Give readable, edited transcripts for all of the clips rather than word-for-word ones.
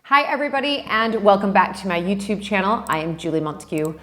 Hi everybody, and welcome back to my YouTube channel. I am Julie Montague,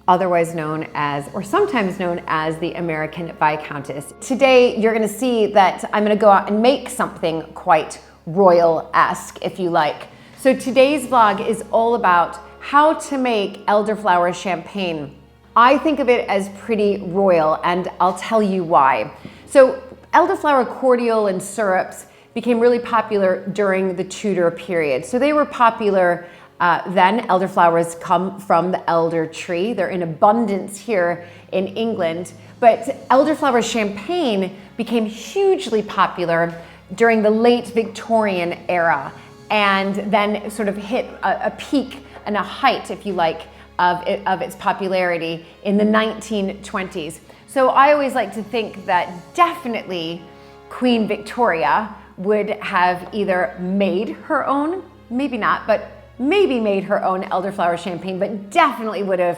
otherwise known as, or sometimes known as, the American Viscountess. Today you're gonna see that I'm gonna go out and make something quite royal-esque, if you like. So today's vlog is all about how to make elderflower champagne. I think of it as pretty royal, and I'll tell you why. So elderflower cordial and syrups became really popular during the Tudor period. So they were popular then. Elderflowers come from the elder tree. They're in abundance here in England. But elderflower champagne became hugely popular during the late Victorian era, and then sort of hit a peak and a height, if you like, of its popularity in the 1920s. So I always like to think that definitely Queen Victoria would have either made her own, maybe not, but maybe made her own elderflower champagne, but definitely would have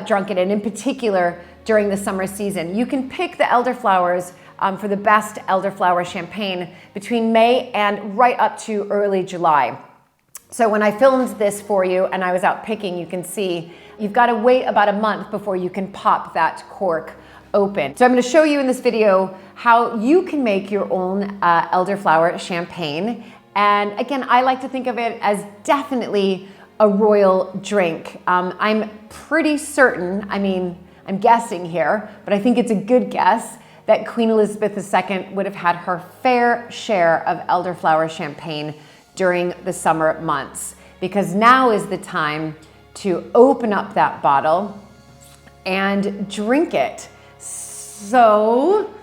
drunk it, and in particular during the summer season. You can pick the elderflowers for the best elderflower champagne between May and right up to early July. So when I filmed this for you and I was out picking, you can see you've got to wait about a month before you can pop that cork open. So I'm going to show you in this video how you can make your own elderflower champagne. And again, I like to think of it as definitely a royal drink. I'm pretty certain, I'm guessing here, but I think it's a good guess that Queen Elizabeth II would have had her fair share of elderflower champagne during the summer months, because now is the time to open up that bottle and drink it. So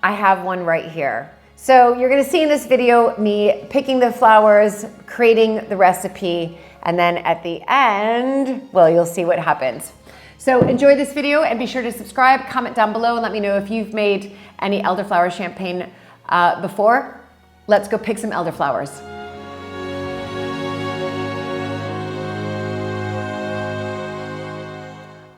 I have one right here. So you're gonna see in this video me picking the flowers, creating the recipe, and then at the end, well, you'll see what happens. So enjoy this video and be sure to subscribe, comment down below, and let me know if you've made any elderflower champagne before. Let's go pick some elderflowers.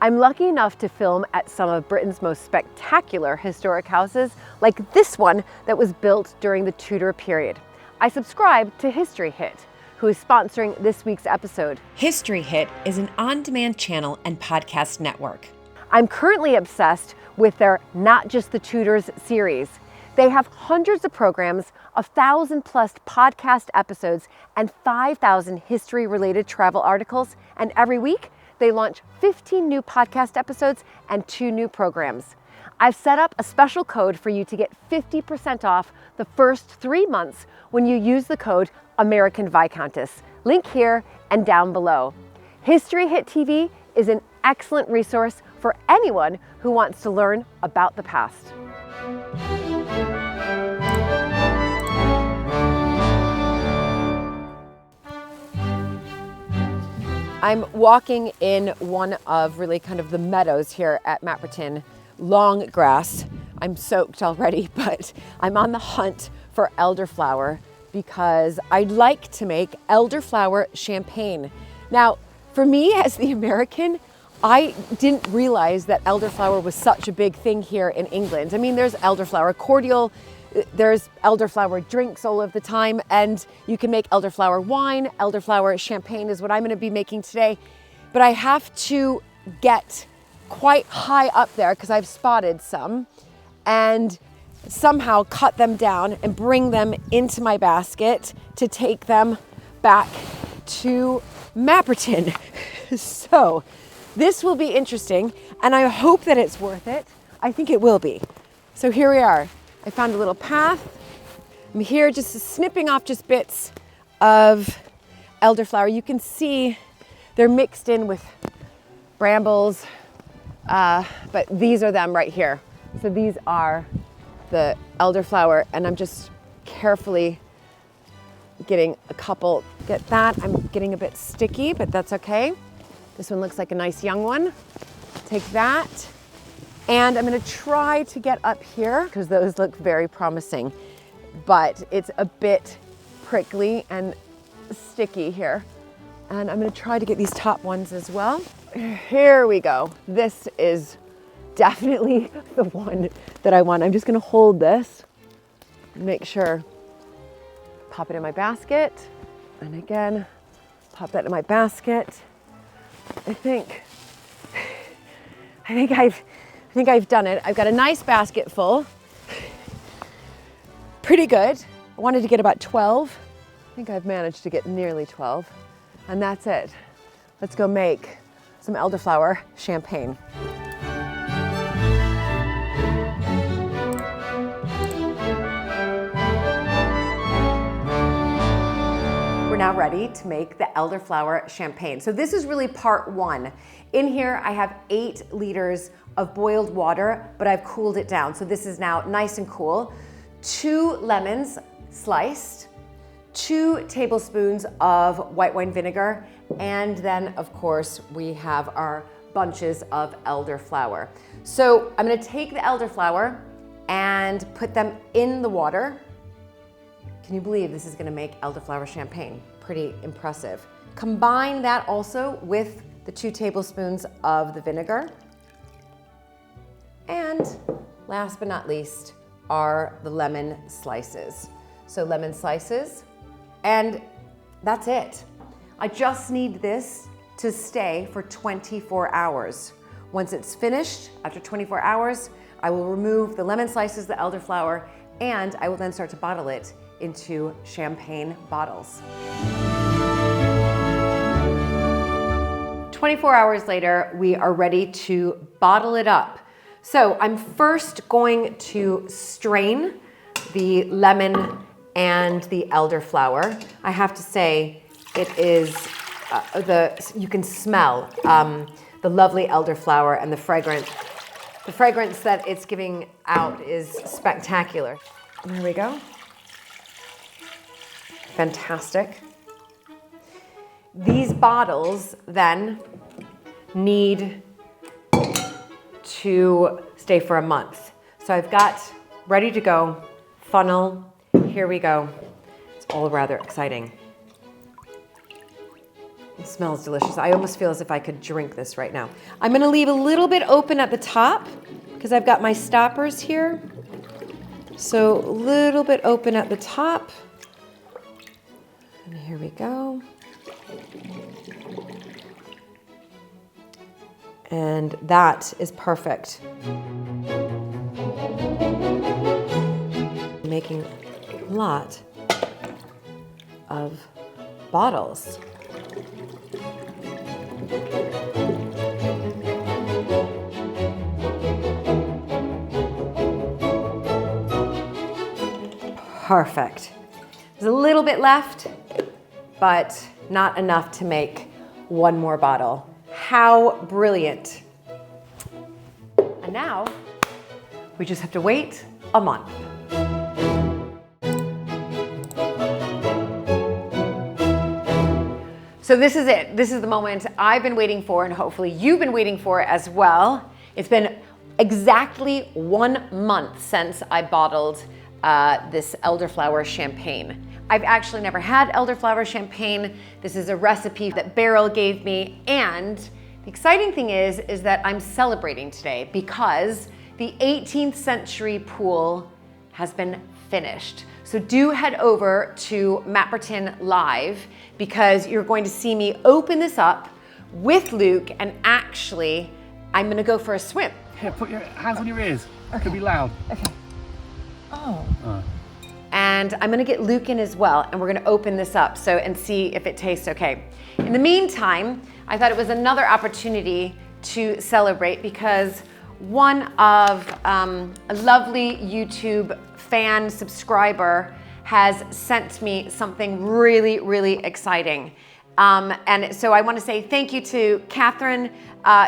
I'm lucky enough to film at some of Britain's most spectacular historic houses, like this one that was built during the Tudor period. I subscribe to History Hit, who is sponsoring this week's episode. History Hit is an on-demand channel and podcast network. I'm currently obsessed with their Not Just the Tudors series. They have hundreds of programs, 1,000+ podcast episodes, and 5,000 history-related travel articles, and every week, they launch 15 new podcast episodes and 2 new programs. I've set up a special code for you to get 50% off the first 3 months when you use the code American Viscountess. Link here and down below. History Hit TV is an excellent resource for anyone who wants to learn about the past. I'm walking in one of really kind of the meadows here at Mapperton, long grass. I'm soaked already, but I'm on the hunt for elderflower because I'd like to make elderflower champagne. Now, for me as the American, I didn't realize that elderflower was such a big thing here in England. I mean, there's elderflower cordial, there's elderflower drinks all of the time, and you can make elderflower wine. Elderflower champagne is what I'm going to be making today. But I have to get quite high up there because I've spotted some, and somehow cut them down and bring them into my basket to take them back to Mapperton. So this will be interesting, and I hope that it's worth it. I think it will be. So here we are. I found a little path. I'm here just snipping off just bits of elderflower. You can see they're mixed in with brambles, but these are them right here. So these are the elderflower, and I'm just carefully getting a couple. Get that, I'm getting a bit sticky, but that's okay. This one looks like a nice young one. Take that. And I'm gonna try to get up here because those look very promising, but it's a bit prickly and sticky here. And I'm gonna try to get these top ones as well. Here we go. This is definitely the one that I want. I'm just gonna hold this and make sure pop it in my basket. And again, pop that in my basket. I think I've done it. I've got a nice basket full. Pretty good. I wanted to get about 12. I think I've managed to get nearly 12. And that's it. Let's go make some elderflower champagne. We're now ready to make the elderflower champagne. So this is really part one. In here, I have 8 liters of boiled water, but I've cooled it down. So this is now nice and cool. 2 lemons sliced, 2 tablespoons of white wine vinegar, and then of course we have our bunches of elderflower. So I'm gonna take the elderflower and put them in the water. Can you believe this is gonna make elderflower champagne? Pretty impressive. Combine that also with the 2 tablespoons of the vinegar. And last but not least are the lemon slices. So lemon slices, and that's it. I just need this to stay for 24 hours. Once it's finished, after 24 hours, I will remove the lemon slices, the elderflower, and I will then start to bottle it into champagne bottles. 24 hours later, we are ready to bottle it up. So I'm first going to strain the lemon and the elderflower. I have to say, it is, you can smell the lovely elderflower and the fragrance that it's giving out is spectacular. There we go. Fantastic. These bottles then need to stay for a month. So I've got ready to go funnel. Here we go. It's all rather exciting. It smells delicious. I almost feel as if I could drink this right now. I'm gonna leave a little bit open at the top because I've got my stoppers here. So a little bit open at the top. And here we go. And that is perfect. Making a lot of bottles. Perfect. There's a little bit left, but not enough to make one more bottle. How brilliant. And now we just have to wait a month. So this is it. This is the moment I've been waiting for, and hopefully you've been waiting for as well. It's been exactly 1 month since I bottled this elderflower champagne. I've actually never had elderflower champagne. This is a recipe that Beryl gave me, and the exciting thing is that I'm celebrating today because the 18th century pool has been finished. So do head over to Mapperton Live because you're going to see me open this up with Luke, and actually I'm gonna go for a swim. Here, put your hands on your ears. It could be loud. Okay. Oh. And I'm gonna get Luke in as well, and we're gonna open this up and see if it tastes okay. In the meantime, I thought it was another opportunity to celebrate because one of a lovely YouTube fan subscriber has sent me something really, really exciting. And so I want to say thank you to Catherine.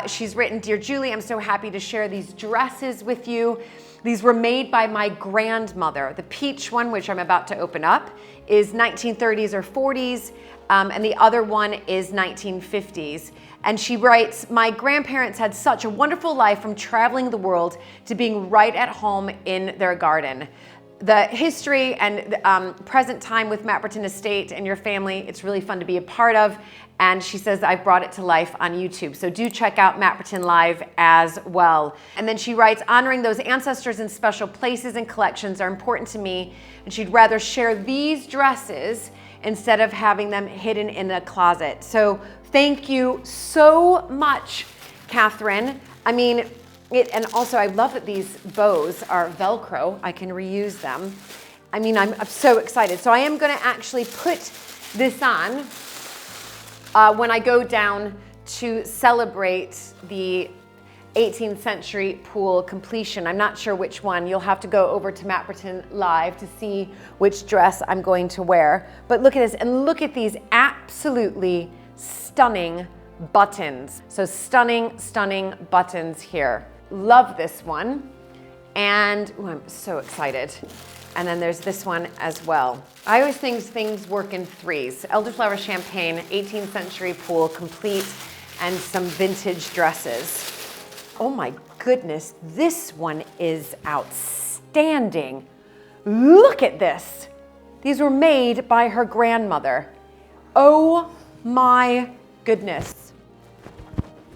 She's written, "Dear Julie, I'm so happy to share these dresses with you. These were made by my grandmother. The peach one, which I'm about to open up, is 1930s or 40s, and the other one is 1950s. And she writes, my grandparents had such a wonderful life from traveling the world to being right at home in their garden. the history and present time with Mapperton Estate and your family. It's really fun to be a part of. And she says, I've brought it to life on YouTube. So do check out Mapperton Live as well. And then she writes, honoring those ancestors in special places and collections are important to me. And she'd rather share these dresses instead of having them hidden in a closet. So thank you so much, Catherine. I mean, and also I love that these bows are Velcro. I can reuse them. I mean, I'm so excited. So I am gonna actually put this on when I go down to celebrate the 18th century pool completion. I'm not sure which one. You'll have to go over to Mapperton Live to see which dress I'm going to wear. But look at this, and look at these absolutely stunning buttons. So stunning, stunning buttons here. Love this one. And ooh, I'm so excited. And then there's this one as well. I always think things work in threes. Elderflower champagne, 18th century pool, complete, and some vintage dresses. Oh my goodness, this one is outstanding. Look at this. These were made by her grandmother. Oh my goodness.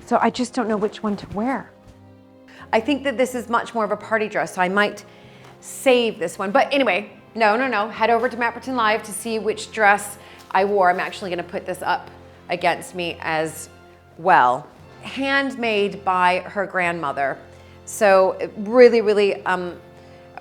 So I just don't know which one to wear. I think that this is much more of a party dress, so I might save this one. But anyway, no. Head over to Mapperton Live to see which dress I wore. I'm actually gonna put this up against me as well. Handmade by her grandmother. So really, really a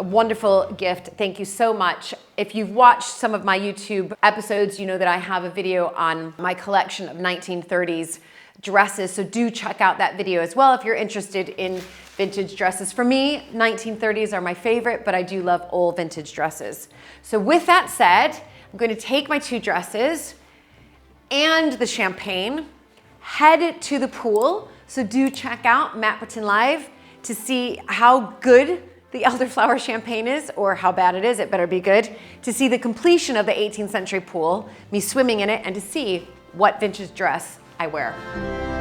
wonderful gift. Thank you so much. If you've watched some of my YouTube episodes, you know that I have a video on my collection of 1930s dresses. So do check out that video as well if you're interested in vintage dresses. For me, 1930s are my favorite, but I do love old vintage dresses. So with that said, I'm going to take my two dresses and the champagne, head to the pool. So do check out Mapperton Live to see how good the Elderflower champagne is, or how bad it is, it better be good, to see the completion of the 18th century pool, me swimming in it, and to see what vintage dress I wear.